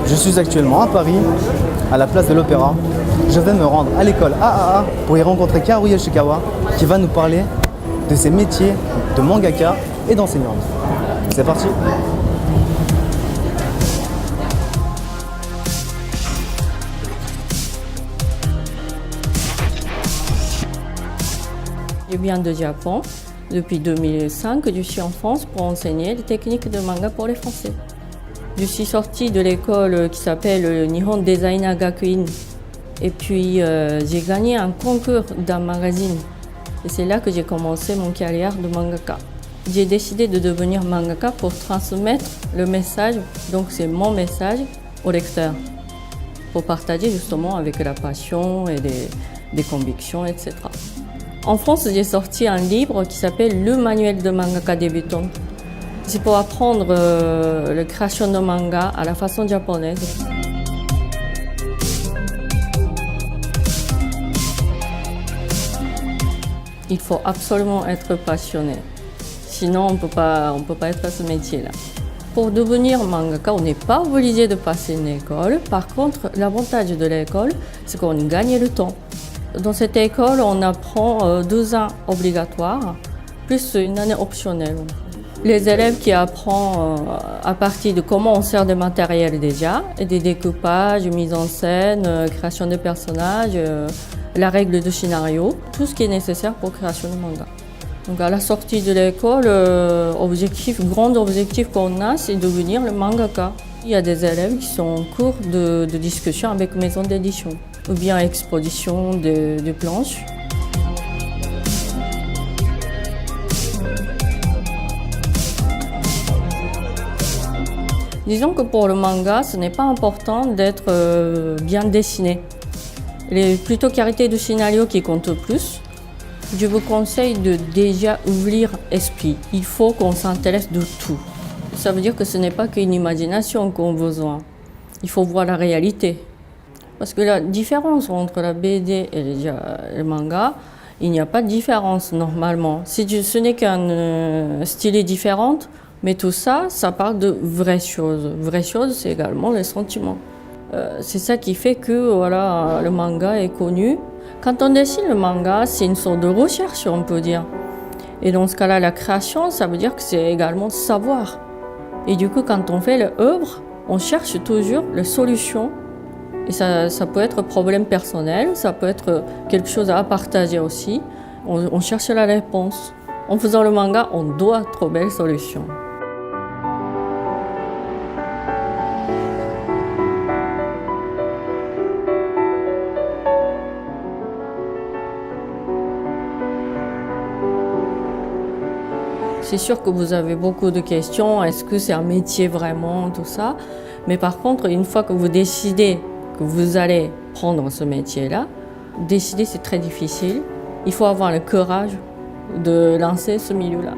Je suis actuellement à Paris, à la place de l'Opéra. Je vais me rendre à l'école AAA pour y rencontrer Kaoru Yoshikawa qui va nous parler de ses métiers de mangaka et d'enseignante. C'est parti! Je viens de Japon. Depuis 2005, je suis en France pour enseigner les techniques de manga pour les Français. Je suis sortie de l'école qui s'appelle Nihon Designer Gakuin. Et puis j'ai gagné un concours d'un magazine. Et c'est là que j'ai commencé mon carrière de mangaka. J'ai décidé de devenir mangaka pour transmettre le message, donc c'est mon message, au lecteur. Pour partager justement avec la passion et des convictions, etc. En France, j'ai sorti un livre qui s'appelle Le manuel de mangaka débutant. C'est pour apprendre la création de manga à la façon japonaise. Il faut absolument être passionné. Sinon, on peut pas être à ce métier-là. Pour devenir mangaka, on n'est pas obligé de passer une école. Par contre, l'avantage de l'école, c'est qu'on gagne le temps. Dans cette école, on apprend 2 ans obligatoires, plus une année optionnelle. Les élèves qui apprennent à partir de comment on sert des matériels déjà, et des découpages, mise en scène, création de personnages, la règle de scénario, tout ce qui est nécessaire pour la création de manga. Donc à la sortie de l'école, grand objectif qu'on a, c'est de devenir le mangaka. Il y a des élèves qui sont en cours de discussion avec maison d'édition, ou bien exposition de planches. Disons que pour le manga, ce n'est pas important d'être bien dessiné. Il est plutôt qualité de scénario qui compte le plus. Je vous conseille de déjà ouvrir l'esprit. Il faut qu'on s'intéresse de tout. Ça veut dire que ce n'est pas qu'une imagination qu'on a besoin. Il faut voir la réalité. Parce que la différence entre la BD et le manga, il n'y a pas de différence normalement. Ce n'est qu'un style différent, mais tout ça, ça parle de vraies choses. Vraies choses, c'est également les sentiments. C'est ça qui fait que voilà, le manga est connu. Quand on dessine le manga, c'est une sorte de recherche, on peut dire. Et dans ce cas-là, la création, ça veut dire que c'est également savoir. Et du coup, quand on fait l'œuvre, on cherche toujours les solutions. Et ça peut être un problème personnel, ça peut être quelque chose à partager aussi. On cherche la réponse. En faisant le manga, on doit trouver les solutions. C'est sûr que vous avez beaucoup de questions, est-ce que c'est un métier vraiment, tout ça. Mais par contre, une fois que vous décidez que vous allez prendre ce métier-là, décider c'est très difficile. Il faut avoir le courage de lancer ce milieu-là.